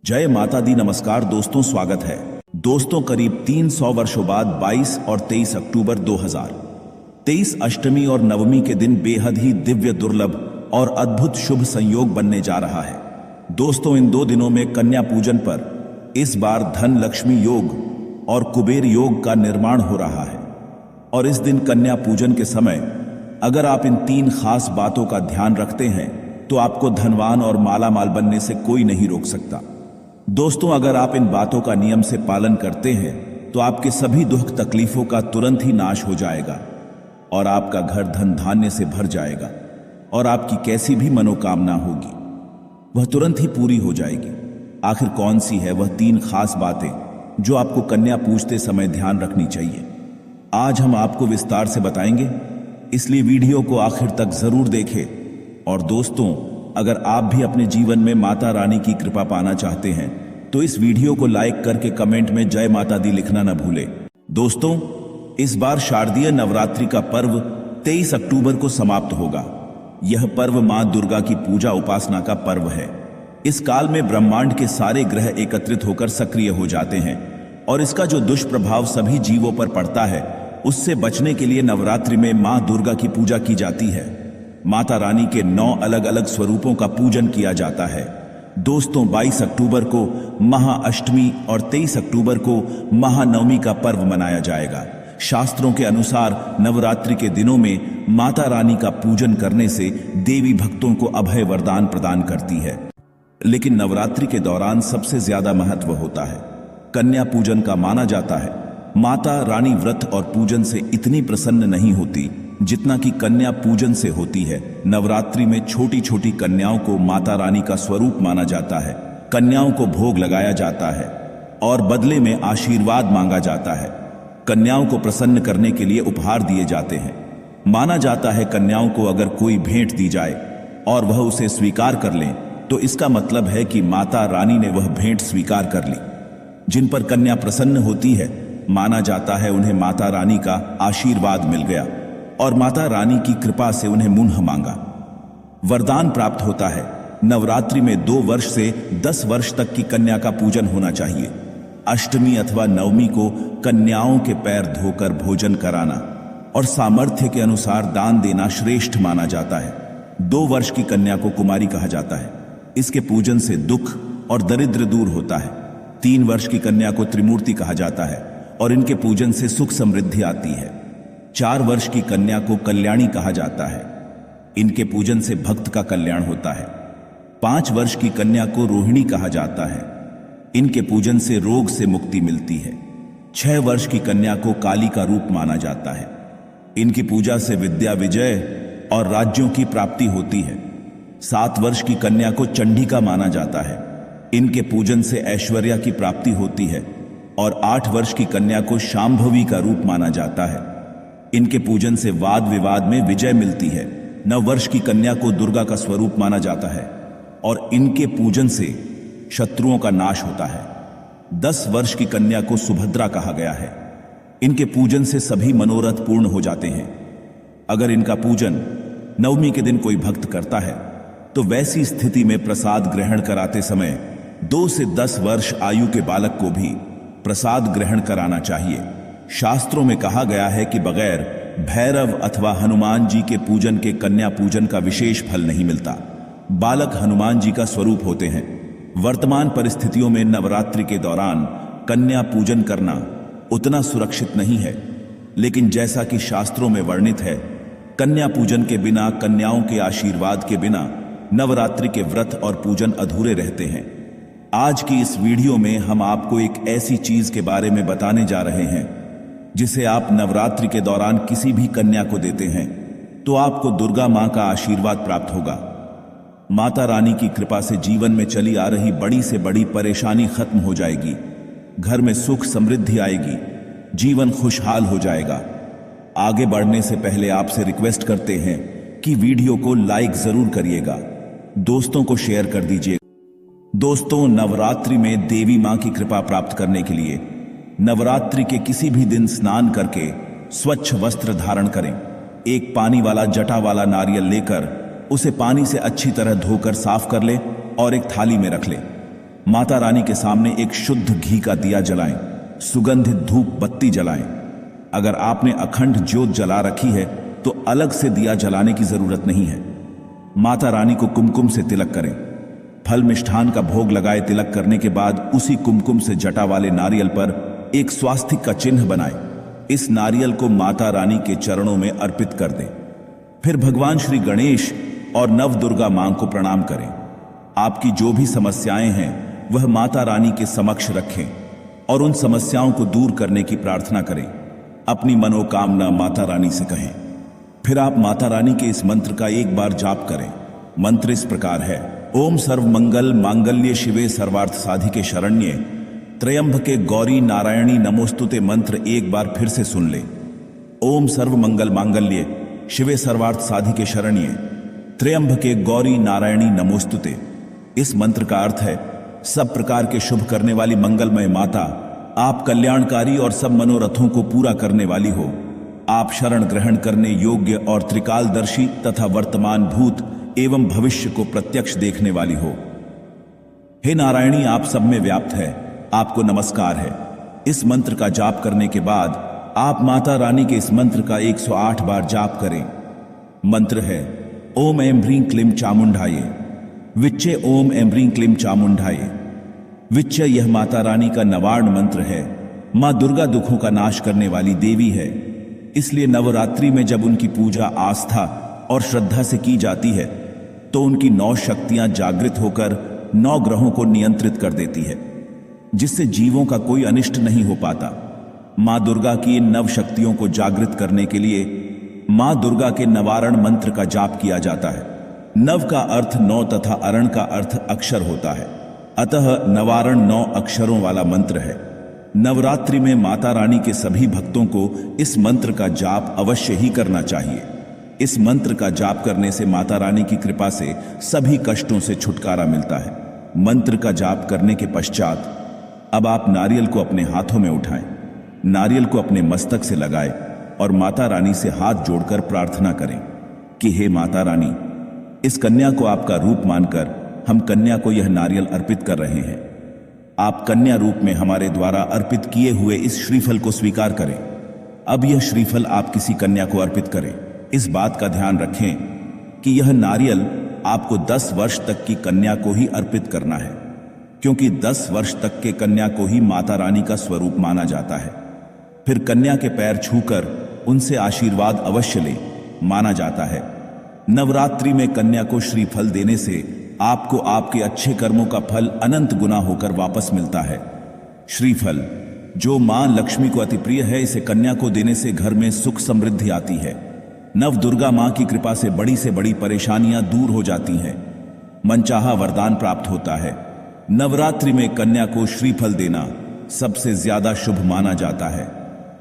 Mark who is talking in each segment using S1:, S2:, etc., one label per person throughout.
S1: जय माता दी। नमस्कार दोस्तों, स्वागत है। दोस्तों, करीब 300 वर्षों बाद 22 और 23 अक्टूबर 2023 अष्टमी और नवमी के दिन बेहद ही दिव्य, दुर्लभ और अद्भुत शुभ संयोग बनने जा रहा है। दोस्तों, इन दो दिनों में कन्या पूजन पर इस बार धन लक्ष्मी योग और कुबेर योग का निर्माण हो रहा है। और इस दिन कन्या पूजन के समय अगर आप इन 3 खास बातों का ध्यान रखते हैं तो आपको धनवान और मालामाल बनने से कोई नहीं रोक सकता। दोस्तों, अगर आप इन बातों का नियम से पालन करते हैं तो आपके सभी दुख तकलीफों का तुरंत ही नाश हो जाएगा और आपका घर धन धान्य से भर जाएगा और आपकी कैसी भी मनोकामना होगी वह तुरंत ही पूरी हो जाएगी। आखिर कौन सी है वह 3 खास बातें जो आपको कन्या पूजते समय ध्यान रखनी चाहिए, आज हम आपको विस्तार से बताएंगे, इसलिए वीडियो को आखिर तक जरूर देखें। और दोस्तों, अगर आप भी अपने जीवन में माता रानी की कृपा पाना चाहते हैं तो इस वीडियो को लाइक करके कमेंट में जय माता दी लिखना न भूलें। दोस्तों, इस बार शारदीय नवरात्रि का पर्व 23 अक्टूबर को समाप्त होगा। यह पर्व मां दुर्गा की पूजा उपासना का पर्व है। इस काल में ब्रह्मांड के सारे ग्रह एकत्रित होकर सक्रिय हो जाते हैं और इसका जो दुष्प्रभाव सभी जीवों पर पड़ता है उससे बचने के लिए नवरात्रि में मां दुर्गा की पूजा की जाती है। माता रानी के 9 अलग अलग स्वरूपों का पूजन किया जाता है। दोस्तों, 22 अक्टूबर को महाअष्टमी और 23 अक्टूबर को महानवमी का पर्व मनाया जाएगा। शास्त्रों के अनुसार नवरात्रि के दिनों में माता रानी का पूजन करने से देवी भक्तों को अभय वरदान प्रदान करती है। लेकिन नवरात्रि के दौरान सबसे ज्यादा महत्व होता है कन्या पूजन का। माना जाता है माता रानी व्रत और पूजन से इतनी प्रसन्न नहीं होती जितना कि कन्या पूजन से होती है। नवरात्रि में छोटी छोटी कन्याओं को माता रानी का स्वरूप माना जाता है। कन्याओं को भोग लगाया जाता है और बदले में आशीर्वाद मांगा जाता है। कन्याओं को प्रसन्न करने के लिए उपहार दिए जाते हैं। माना जाता है कन्याओं को अगर कोई भेंट दी जाए और वह उसे स्वीकार कर लें तो इसका मतलब है कि माता रानी ने वह भेंट स्वीकार कर ली। जिन पर कन्या प्रसन्न होती है माना जाता है उन्हें माता रानी का आशीर्वाद मिल गया और माता रानी की कृपा से उन्हें मुन्ह मांगा वरदान प्राप्त होता है। नवरात्रि में 2 वर्ष से 10 वर्ष तक की कन्या का पूजन होना चाहिए। अष्टमी अथवा नवमी को कन्याओं के पैर धोकर भोजन कराना और सामर्थ्य के अनुसार दान देना श्रेष्ठ माना जाता है। 2 वर्ष की कन्या को कुमारी कहा जाता है। इसके पूजन से दुख और दरिद्र दूर होता है। 3 वर्ष की कन्या को त्रिमूर्ति कहा जाता है और इनके पूजन से सुख समृद्धि आती है। 4 वर्ष की कन्या को कल्याणी कहा जाता है। इनके पूजन से भक्त का कल्याण होता है। 5 वर्ष की कन्या को रोहिणी कहा जाता है। इनके पूजन से रोग से मुक्ति मिलती है। 6 वर्ष की कन्या को काली का रूप माना जाता है। इनकी पूजा से विद्या विजय और राज्यों की प्राप्ति होती है। 7 वर्ष की कन्या को चंडिका माना जाता है। इनके पूजन से ऐश्वर्या की प्राप्ति होती है। और 8 वर्ष की कन्या को शांभवी का रूप माना जाता है। इनके पूजन से वाद विवाद में विजय मिलती है। 9 वर्ष की कन्या को दुर्गा का स्वरूप माना जाता है और इनके पूजन से शत्रुओं का नाश होता है। 10 वर्ष की कन्या को सुभद्रा कहा गया है। इनके पूजन से सभी मनोरथ पूर्ण हो जाते हैं। अगर इनका पूजन नवमी के दिन कोई भक्त करता है तो वैसी स्थिति में प्रसाद ग्रहण कराते समय 2 से 10 वर्ष आयु के बालक को भी प्रसाद ग्रहण कराना चाहिए। शास्त्रों में कहा गया है कि बगैर भैरव अथवा हनुमान जी के पूजन के कन्या पूजन का विशेष फल नहीं मिलता। बालक हनुमान जी का स्वरूप होते हैं। वर्तमान परिस्थितियों में नवरात्रि के दौरान कन्या पूजन करना उतना सुरक्षित नहीं है, लेकिन जैसा कि शास्त्रों में वर्णित है, कन्या पूजन के बिना, कन्याओं के आशीर्वाद के बिना नवरात्रि के व्रत और पूजन अधूरे रहते हैं। आज की इस वीडियो में हम आपको एक ऐसी चीज के बारे में बताने जा रहे हैं जिसे आप नवरात्रि के दौरान किसी भी कन्या को देते हैं तो आपको दुर्गा मां का आशीर्वाद प्राप्त होगा। माता रानी की कृपा से जीवन में चली आ रही बड़ी से बड़ी परेशानी खत्म हो जाएगी। घर में सुख समृद्धि आएगी। जीवन खुशहाल हो जाएगा। आगे बढ़ने से पहले आपसे रिक्वेस्ट करते हैं कि वीडियो को लाइक जरूर करिएगा, दोस्तों को शेयर कर दीजिए। दोस्तों, नवरात्रि में देवी मां की कृपा प्राप्त करने के लिए नवरात्रि के किसी भी दिन स्नान करके स्वच्छ वस्त्र धारण करें। एक पानी वाला जटा वाला नारियल लेकर उसे पानी से अच्छी तरह धोकर साफ कर ले और एक थाली में रख ले। माता रानी के सामने एक शुद्ध घी का दिया जलाएं, सुगंधित धूप बत्ती जलाएं। अगर आपने अखंड ज्योत जला रखी है तो अलग से दिया जलाने की जरूरत नहीं है। माता रानी को कुमकुम से तिलक करें। फल मिष्ठान का भोग लगाए। तिलक करने के बाद उसी कुमकुम से जटा वाले नारियल पर एक स्वास्तिक का चिन्ह बनाएं। इस नारियल को माता रानी के चरणों में अर्पित कर दें। फिर भगवान श्री गणेश और नव दुर्गा मां को प्रणाम करें। आपकी जो भी समस्याएं हैं वह माता रानी के समक्ष रखें और उन समस्याओं को दूर करने की प्रार्थना करें। अपनी मनोकामना माता रानी से कहें। फिर आप माता रानी के इस मंत्र का एक बार जाप करें। मंत्र इस प्रकार है, ओम सर्व मंगल मांगल्ये शिवे सर्वार्थ साधिके शरण्ये त्र्यंबके गौरी नारायणी नमोस्तुते। मंत्र एक बार फिर से सुन ले। ओम सर्व मंगल मांगल्ये शिवे सर्वार्थ साधिके शरण्ये त्र्यंबके गौरी नारायणी नमोस्तुते। इस मंत्र का अर्थ है, सब प्रकार के शुभ करने वाली मंगलमय माता, आप कल्याणकारी और सब मनोरथों को पूरा करने वाली हो। आप शरण ग्रहण करने योग्य और त्रिकालदर्शी तथा वर्तमान भूत एवं भविष्य को प्रत्यक्ष देखने वाली हो। हे नारायणी, आप सब में व्याप्त है, आपको नमस्कार है। इस मंत्र का जाप करने के बाद आप माता रानी के इस मंत्र का 108 बार जाप करें। मंत्र है, ओम ऐं ह्रीं क्लीं चामुंडाये विच्चे। ओम ऐं ह्रीं क्लीं चामुंडाये विच्चे। यह माता रानी का नवार्ण मंत्र है। मां दुर्गा दुखों का नाश करने वाली देवी है, इसलिए नवरात्रि में जब उनकी पूजा आस्था और श्रद्धा से की जाती है तो उनकी 9 शक्तियां जागृत होकर 9 ग्रहों को नियंत्रित कर देती है, जिससे जीवों का कोई अनिष्ट नहीं हो पाता। मां दुर्गा की इन 9 शक्तियों को जागृत करने के लिए मां दुर्गा के नवारण मंत्र का जाप किया जाता है। नव का अर्थ 9 तथा अरण का अर्थ अक्षर होता है, अतः नवारण 9 अक्षरों वाला मंत्र है। नवरात्रि में माता रानी के सभी भक्तों को इस मंत्र का जाप अवश्य ही करना चाहिए। इस मंत्र का जाप करने से माता रानी की कृपा से सभी कष्टों से छुटकारा मिलता है। मंत्र का जाप करने के पश्चात अब आप नारियल को अपने हाथों में उठाएं, नारियल को अपने मस्तक से लगाएं और माता रानी से हाथ जोड़कर प्रार्थना करें कि हे माता रानी, इस कन्या को आपका रूप मानकर हम कन्या को यह नारियल अर्पित कर रहे हैं। आप कन्या रूप में हमारे द्वारा अर्पित किए हुए इस श्रीफल को स्वीकार करें। अब यह श्रीफल आप किसी कन्या को अर्पित करें। इस बात का ध्यान रखें कि यह नारियल आपको 10 वर्ष तक की कन्या को ही अर्पित करना है, क्योंकि 10 वर्ष तक के कन्या को ही माता रानी का स्वरूप माना जाता है। फिर कन्या के पैर छूकर उनसे आशीर्वाद अवश्य ले, माना जाता है। नवरात्रि में कन्या को श्रीफल देने से आपको आपके अच्छे कर्मों का फल अनंत गुना होकर वापस मिलता है। श्रीफल जो मां लक्ष्मी को अति प्रिय है, इसे कन्या को देने से घर में सुख समृद्धि आती है। नव दुर्गा मां की कृपा से बड़ी परेशानियां दूर हो जाती हैं, मनचाहा वरदान प्राप्त होता है। नवरात्रि में कन्या को श्रीफल देना सबसे ज्यादा शुभ माना जाता है।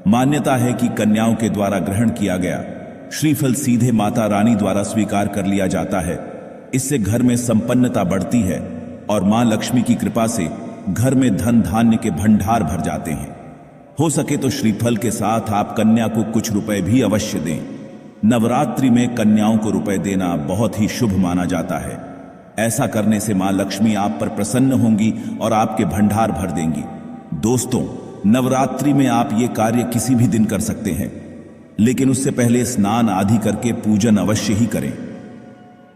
S1: मान्यता है कि कन्याओं के द्वारा ग्रहण किया गया श्रीफल सीधे माता रानी द्वारा स्वीकार कर लिया जाता है। इससे घर में संपन्नता बढ़ती है और मां लक्ष्मी की कृपा से घर में धन धान्य के भंडार भर जाते हैं। हो सके तो श्रीफल के साथ आप कन्या को कुछ रुपए भी अवश्य दें। नवरात्रि में कन्याओं को रुपए देना बहुत ही शुभ माना जाता है। ऐसा करने से मां लक्ष्मी आप पर प्रसन्न होंगी और आपके भंडार भर देंगी। दोस्तों, नवरात्रि में आप ये कार्य किसी भी दिन कर सकते हैं, लेकिन उससे पहले स्नान आदि करके पूजन अवश्य ही करें।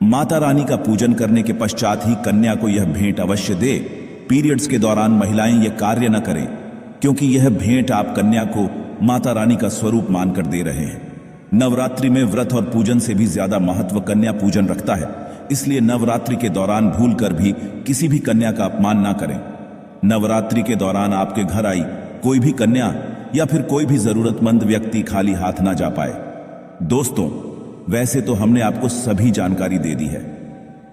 S1: माता रानी का पूजन करने के पश्चात ही कन्या को यह भेंट अवश्य दे। पीरियड्स के दौरान महिलाएं यह कार्य न करें, क्योंकि यह भेंट आप कन्या को माता रानी का स्वरूप मानकर दे रहे हैं। नवरात्रि में व्रत और पूजन से भी ज्यादा महत्व कन्या पूजन रखता है, इसलिए नवरात्रि के दौरान भूलकर भी किसी भी कन्या का अपमान ना करें। नवरात्रि के दौरान आपके घर आई कोई भी कन्या या फिर कोई भी जरूरतमंद व्यक्ति खाली हाथ ना जा पाए। दोस्तों, वैसे तो हमने आपको सभी जानकारी दे दी है,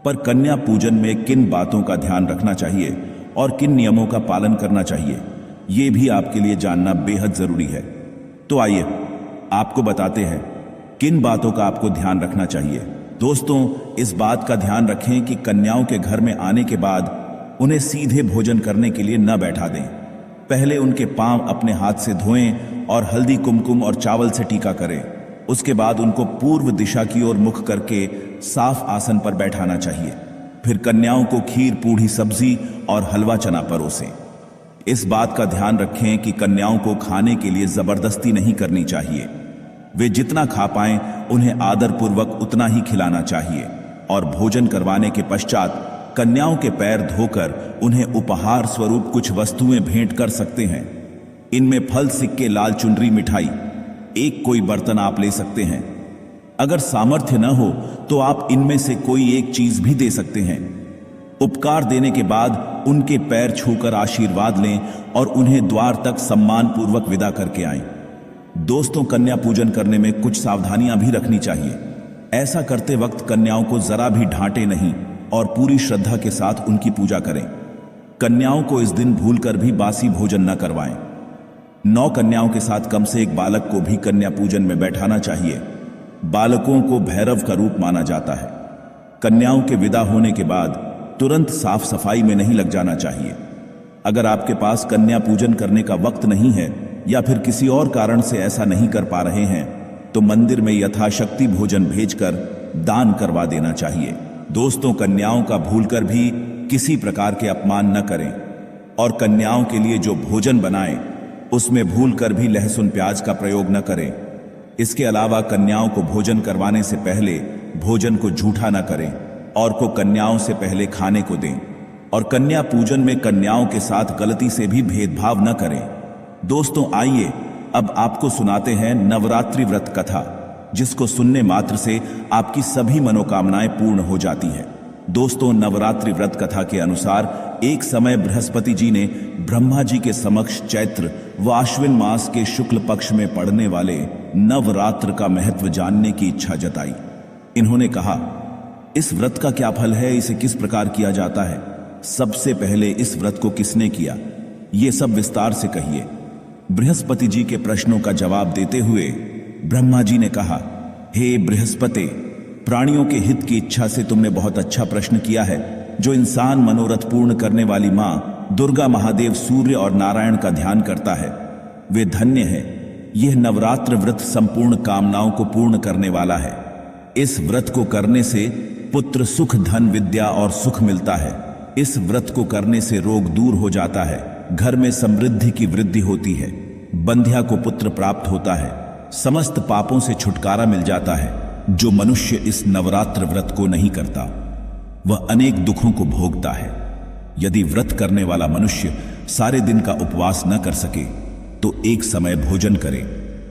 S1: पर कन्या पूजन में किन बातों का ध्यान रखना चाहिए और किन नियमों का पालन करना चाहिए, ये भी आपके लिए जानना बेहद जरूरी है। तो आइए आपको बताते हैं किन बातों का आपको ध्यान रखना चाहिए। दोस्तों, इस बात का ध्यान रखें कि कन्याओं के घर में आने के बाद उन्हें सीधे भोजन करने के लिए न बैठा दें। पहले उनके पांव अपने हाथ से धोएं और हल्दी कुमकुम और चावल से टीका करें। उसके बाद उनको पूर्व दिशा की ओर मुख करके साफ आसन पर बैठाना चाहिए। फिर कन्याओं को खीर पूड़ी सब्जी और हलवा चना परोसें। इस बात का ध्यान रखें कि कन्याओं को खाने के लिए जबरदस्ती नहीं करनी चाहिए। वे जितना खा पाएं उन्हें आदरपूर्वक उतना ही खिलाना चाहिए और भोजन करवाने के पश्चात कन्याओं के पैर धोकर उन्हें उपहार स्वरूप कुछ वस्तुएं भेंट कर सकते हैं। इनमें फल, सिक्के, लाल चुनरी, मिठाई, एक कोई बर्तन आप ले सकते हैं। अगर सामर्थ्य न हो तो आप इनमें से कोई एक चीज भी दे सकते हैं। उपकार देने के बाद उनके पैर छूकर आशीर्वाद लें और उन्हें द्वार तक सम्मान पूर्वक विदा करके आएं। दोस्तों, कन्या पूजन करने में कुछ सावधानियां भी रखनी चाहिए। ऐसा करते वक्त कन्याओं को जरा भी डांटे नहीं और पूरी श्रद्धा के साथ उनकी पूजा करें। कन्याओं को इस दिन भूलकर भी बासी भोजन न करवाएं। 9 कन्याओं के साथ कम से एक बालक को भी कन्या पूजन में बैठाना चाहिए। बालकों को भैरव का रूप माना जाता है। कन्याओं के विदा होने के बाद तुरंत साफ सफाई में नहीं लग जाना चाहिए। अगर आपके पास कन्या पूजन करने का वक्त नहीं है या फिर किसी और कारण से ऐसा नहीं कर पा रहे हैं तो मंदिर में यथाशक्ति भोजन भेजकर दान करवा देना चाहिए। दोस्तों, कन्याओं का भूलकर भी किसी प्रकार के अपमान न करें और कन्याओं के लिए जो भोजन बनाएं उसमें भूलकर भी लहसुन प्याज का प्रयोग न करें। इसके अलावा कन्याओं को भोजन करवाने से पहले भोजन को झूठा न करें और को कन्याओं से पहले खाने को दें और कन्या पूजन में कन्याओं के साथ गलती से भी भेदभाव न करें। दोस्तों, आइए अब आपको सुनाते हैं नवरात्रि व्रत कथा, जिसको सुनने मात्र से आपकी सभी मनोकामनाएं पूर्ण हो जाती हैं। दोस्तों, नवरात्रि व्रत कथा के अनुसार एक समय बृहस्पति जी ने ब्रह्मा जी के समक्ष चैत्र व आश्विन मास के शुक्ल पक्ष में पड़ने वाले नवरात्र का महत्व जानने की इच्छा जताई। इन्होंने कहा, इस व्रत का क्या फल है, इसे किस प्रकार किया जाता है, सबसे पहले इस व्रत को किसने किया, ये सब विस्तार से कहिए। बृहस्पति जी के प्रश्नों का जवाब देते हुए ब्रह्मा जी ने कहा, हे बृहस्पति, प्राणियों के हित की इच्छा से तुमने बहुत अच्छा प्रश्न किया है। जो इंसान मनोरथ पूर्ण करने वाली मां दुर्गा, महादेव, सूर्य और नारायण का ध्यान करता है वे धन्य है। यह नवरात्र व्रत संपूर्ण कामनाओं को पूर्ण करने वाला है। इस व्रत को करने से पुत्र, सुख, धन, विद्या और सुख मिलता है। इस व्रत को करने से रोग दूर हो जाता है, घर में समृद्धि की वृद्धि होती है, बंध्या को पुत्र प्राप्त होता है, समस्त पापों से छुटकारा मिल जाता है। जो मनुष्य इस नवरात्र व्रत को नहीं करता वह अनेक दुखों को भोगता है। यदि व्रत करने वाला मनुष्य सारे दिन का उपवास न कर सके तो एक समय भोजन करे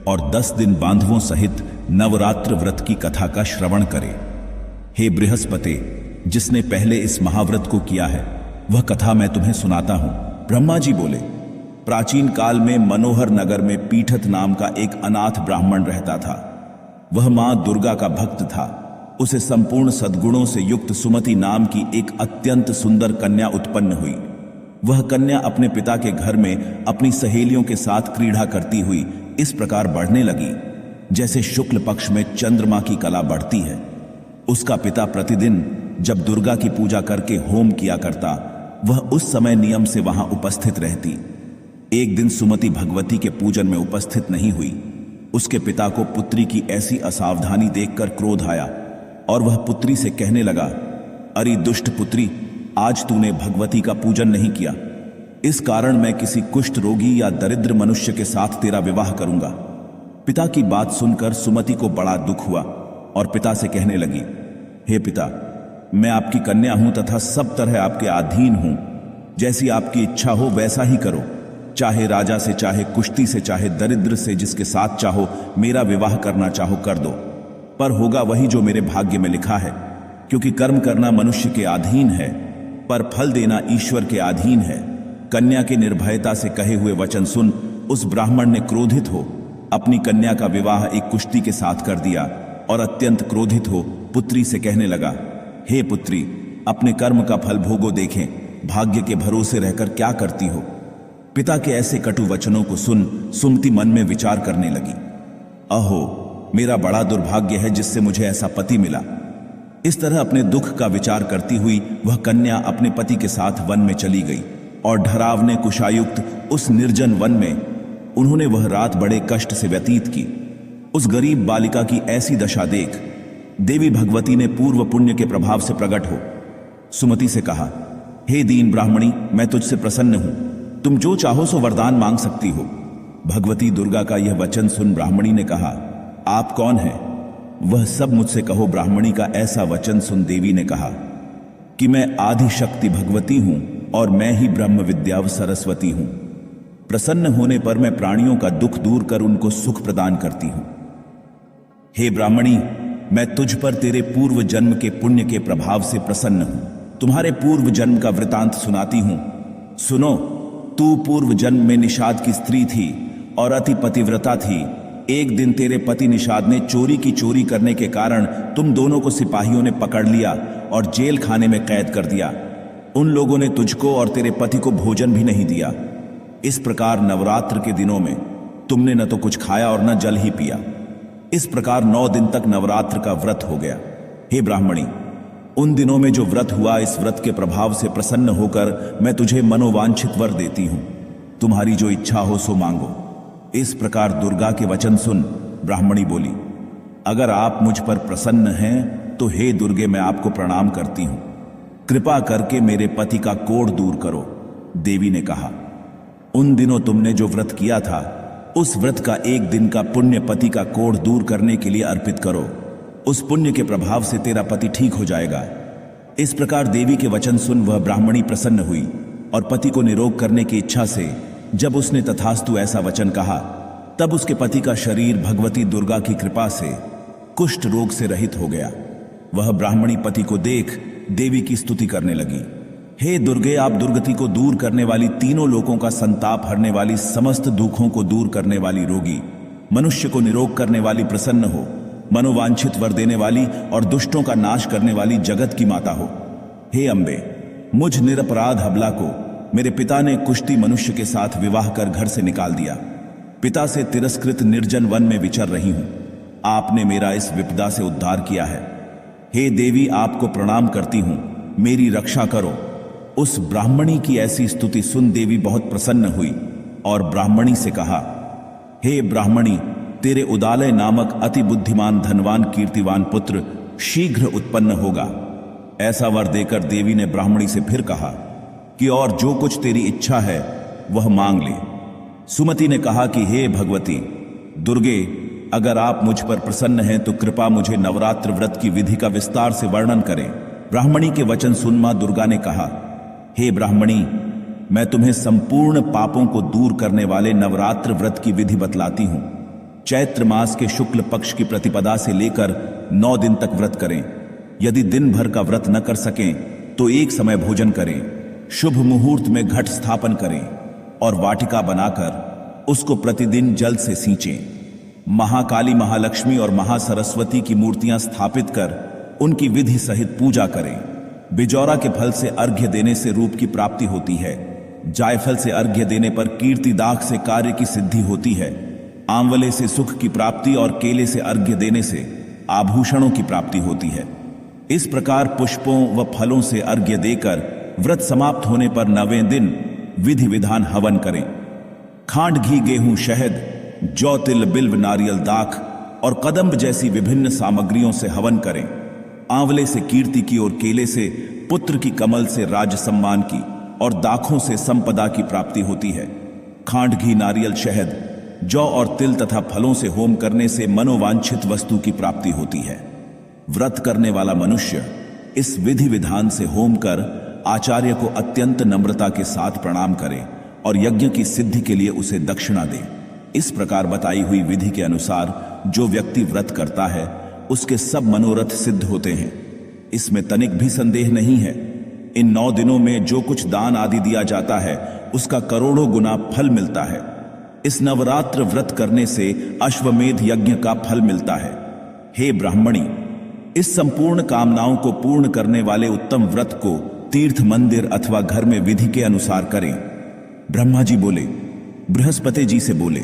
S1: और 10 दिन बांधवों सहित नवरात्र व्रत की कथा का श्रवण करे। हे बृहस्पति, जिसने पहले इस महाव्रत को किया है वह कथा मैं तुम्हें सुनाता हूं। ब्रह्मा जी बोले, प्राचीन काल में मनोहर नगर में पीठत नाम का एक अनाथ ब्राह्मण रहता था। वह मां दुर्गा का भक्त था। उसे संपूर्ण सद्गुणों से युक्त सुमति नाम की एक अत्यंत सुंदर कन्या उत्पन्न हुई। वह कन्या अपने पिता के घर में अपनी सहेलियों के साथ क्रीड़ा करती हुई इस प्रकार बढ़ने लगी जैसे शुक्ल पक्ष में चंद्रमा की कला बढ़ती है। उसका पिता प्रतिदिन जब दुर्गा की पूजा करके होम किया करता वह उस समय नियम से वहां उपस्थित रहती। एक दिन सुमति भगवती के पूजन में उपस्थित नहीं हुई। उसके पिता को पुत्री की ऐसी असावधानी देखकर क्रोध आया और वह पुत्री से कहने लगा, अरे दुष्ट पुत्री, आज तूने भगवती का पूजन नहीं किया, इस कारण मैं किसी कुष्ठ रोगी या दरिद्र मनुष्य के साथ तेरा विवाह करूंगा। पिता की बात सुनकर सुमति को बड़ा दुख हुआ और पिता से कहने लगी, हे पिता, मैं आपकी कन्या हूं तथा सब तरह आपके अधीन हूं। जैसी आपकी इच्छा हो वैसा ही करो। चाहे राजा से, चाहे कुश्ती से, चाहे दरिद्र से, जिसके साथ चाहो मेरा विवाह करना चाहो कर दो, पर होगा वही जो मेरे भाग्य में लिखा है। क्योंकि कर्म करना मनुष्य के अधीन है पर फल देना ईश्वर के अधीन है। कन्या के निर्भयता से कहे हुए वचन सुन उस ब्राह्मण ने क्रोधित हो अपनी कन्या का विवाह एक कुश्ती के साथ कर दिया और अत्यंत क्रोधित हो पुत्री से कहने लगा, हे पुत्री, अपने कर्म का फल भोगो, देखें भाग्य के भरोसे रहकर क्या करती हो। पिता के ऐसे कटु वचनों को सुन सुमति मन में विचार करने लगी, अहो, मेरा बड़ा दुर्भाग्य है जिससे मुझे ऐसा पति मिला। इस तरह अपने दुख का विचार करती हुई वह कन्या अपने पति के साथ वन में चली गई और डरावने कुशायुक्त उस निर्जन वन में उन्होंने वह रात बड़े कष्ट से व्यतीत की। उस गरीब बालिका की ऐसी दशा देख देवी भगवती ने पूर्व पुण्य के प्रभाव से प्रकट हो सुमति से कहा, हे दीन ब्राह्मणी, मैं तुझसे प्रसन्न हूं, तुम जो चाहो सो वरदान मांग सकती हो। भगवती दुर्गा का यह वचन सुन ब्राह्मणी ने कहा, आप कौन हैं? वह सब मुझसे कहो। ब्राह्मणी का ऐसा वचन सुन देवी ने कहा कि मैं आदि शक्ति भगवती हूं और मैं ही ब्रह्म विद्या सरस्वती हूं। प्रसन्न होने पर मैं प्राणियों का दुख दूर कर उनको सुख प्रदान करती हूं। हे ब्राह्मणी, मैं तुझ पर तेरे पूर्व जन्म के पुण्य के प्रभाव से प्रसन्न हूं। तुम्हारे पूर्व जन्म का वृतांत सुनाती हूं, सुनो। तू पूर्व जन्म में निषाद की स्त्री थी और अति पतिव्रता थी। एक दिन तेरे पति निषाद ने चोरी करने के कारण तुम दोनों को सिपाहियों ने पकड़ लिया और जेल खाने में कैद कर दिया। उन लोगों ने तुझको और तेरे पति को भोजन भी नहीं दिया। इस प्रकार नवरात्र के दिनों में तुमने न तो कुछ खाया और न जल ही पिया। इस प्रकार 9 दिन तक नवरात्र का व्रत हो गया। हे ब्राह्मणी, उन दिनों में जो व्रत हुआ, इस व्रत के प्रभाव से प्रसन्न होकर मैं तुझे मनोवांछित वर देती हूं। तुम्हारी जो इच्छा हो सो मांगो। इस प्रकार दुर्गा के वचन सुन ब्राह्मणी बोली, अगर आप मुझ पर प्रसन्न हैं तो हे दुर्गे, मैं आपको प्रणाम करती हूं। कृपा करके मेरे पति का कोढ़ दूर करो। देवी ने कहा, उन दिनों तुमने जो व्रत किया था, उस व्रत का 1 दिन का पुण्य पति का कोढ़ दूर करने के लिए अर्पित करो। उस पुण्य के प्रभाव से तेरा पति ठीक हो जाएगा। इस प्रकार देवी के वचन सुन वह ब्राह्मणी प्रसन्न हुई और पति को निरोग करने की इच्छा से जब उसने तथास्तु ऐसा वचन कहा, तब उसके पति का शरीर भगवती दुर्गा की कृपा से कुष्ठ रोग से रहित हो गया। वह ब्राह्मणी पति को देख देवी की स्तुति करने लगी। हे दुर्गे, आप दुर्गति को दूर करने वाली, तीनों लोकों का संताप हरने वाली, समस्त दुखों को दूर करने वाली, रोगी मनुष्य को निरोग करने वाली, प्रसन्न हो, मनोवांछित वर देने वाली और दुष्टों का नाश करने वाली जगत की माता हो। हे अम्बे, मुझ निरपराध अबला को मेरे पिता ने कुष्ठी मनुष्य के साथ विवाह कर घर से निकाल दिया। पिता से तिरस्कृत निर्जन वन में विचर रही हूं। आपने मेरा इस विपदा से उद्धार किया है। हे देवी, आपको प्रणाम करती हूं, मेरी रक्षा करो। उस ब्राह्मणी की ऐसी स्तुति सुन देवी बहुत प्रसन्न हुई और ब्राह्मणी से कहा, हे ब्राह्मणी, तेरे उदालय नामक अति बुद्धिमान, धनवान, कीर्तिवान पुत्र शीघ्र उत्पन्न होगा। ऐसा वर देकर देवी ने ब्राह्मणी से फिर कहा कि और जो कुछ तेरी इच्छा है वह मांग ले। सुमति ने कहा कि हे भगवती दुर्गे, अगर आप मुझ पर प्रसन्न हैं तो कृपा मुझे नवरात्र व्रत की विधि का विस्तार से वर्णन करें। ब्राह्मणी के वचन सुन मां दुर्गा ने कहा, हे ब्राह्मणी, मैं तुम्हें संपूर्ण पापों को दूर करने वाले नवरात्र व्रत की विधि बतलाती हूं। चैत्र मास के शुक्ल पक्ष की प्रतिपदा से लेकर 9 दिन तक व्रत करें। यदि दिन भर का व्रत न कर सकें तो एक समय भोजन करें। शुभ मुहूर्त में घट स्थापन करें और वाटिका बनाकर उसको प्रतिदिन जल से सींचें। महाकाली, महालक्ष्मी और महासरस्वती की मूर्तियां स्थापित कर उनकी विधि सहित पूजा करें। बिजौरा के फल से अर्घ्य देने से रूप की प्राप्ति होती है। जायफल से अर्घ्य देने पर कीर्ति दाग से कार्य की सिद्धि होती है। आंवले से सुख की प्राप्ति और केले से अर्घ्य देने से आभूषणों की प्राप्ति होती है। इस प्रकार पुष्पों व फलों से अर्घ्य देकर व्रत समाप्त होने पर 9वें दिन विधि विधान हवन करें। खांड, घी, गेहूं, शहद, जौ, तिल, बिल्व, नारियल, दाख और कदम्ब जैसी विभिन्न सामग्रियों से हवन करें। आंवले से कीर्ति की और केले से पुत्र की, कमल से राज सम्मान की और दाखों से संपदा की प्राप्ति होती है। खांड, घी, नारियल, शहद, जौ और तिल तथा फलों से होम करने से मनोवांछित वस्तु की प्राप्ति होती है। व्रत करने वाला मनुष्य इस विधि विधान से होम कर आचार्य को अत्यंत नम्रता के साथ प्रणाम करे और यज्ञ की सिद्धि के लिए उसे दक्षिणा दे। इस प्रकार बताई हुई विधि के अनुसार जो व्यक्ति व्रत करता है उसके सब मनोरथ सिद्ध होते हैं। इसमें तनिक भी संदेह नहीं है। इन 9 दिनों में जो कुछ दान आदि दिया जाता है उसका करोड़ों गुना फल मिलता है। इस नवरात्र व्रत करने से अश्वमेध यज्ञ का फल मिलता है। हे ब्राह्मणी, इस संपूर्ण कामनाओं को पूर्ण करने वाले उत्तम व्रत को तीर्थ, मंदिर अथवा घर में विधि के अनुसार करें। ब्रह्मा जी बोले, बृहस्पति जी से बोले।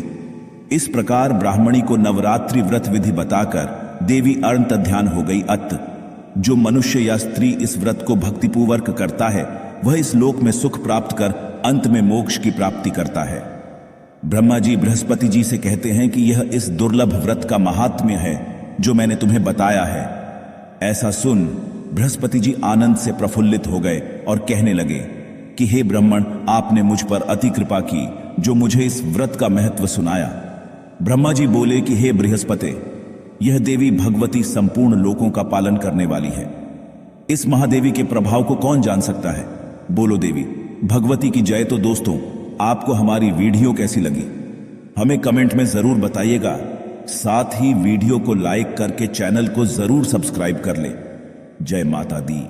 S1: इस प्रकार ब्राह्मणी को नवरात्रि व्रत विधि बताकर देवी अनंत ध्यान हो गई। अत जो मनुष्य या स्त्री इस व्रत को भक्तिपूर्वक करता है वह इस लोक में सुख प्राप्त कर अंत में मोक्ष की प्राप्ति करता है। ब्रह्मा जी बृहस्पति जी से कहते हैं कि यह इस दुर्लभ व्रत का महात्म्य है जो मैंने तुम्हें बताया है। ऐसा सुन बृहस्पति जी आनंद से प्रफुल्लित हो गए और कहने लगे कि हे ब्राह्मण, आपने मुझ पर अति कृपा की जो मुझे इस व्रत का महत्व सुनाया। ब्रह्मा जी बोले कि हे बृहस्पति, यह देवी भगवती संपूर्ण लोकों का पालन करने वाली है। इस महादेवी के प्रभाव को कौन जान सकता है? बोलो देवी भगवती की जय। तो दोस्तों, आपको हमारी वीडियो कैसी लगी हमें कमेंट में जरूर बताइएगा। साथ ही वीडियो को लाइक करके चैनल को जरूर सब्सक्राइब कर ले। जय माता दी।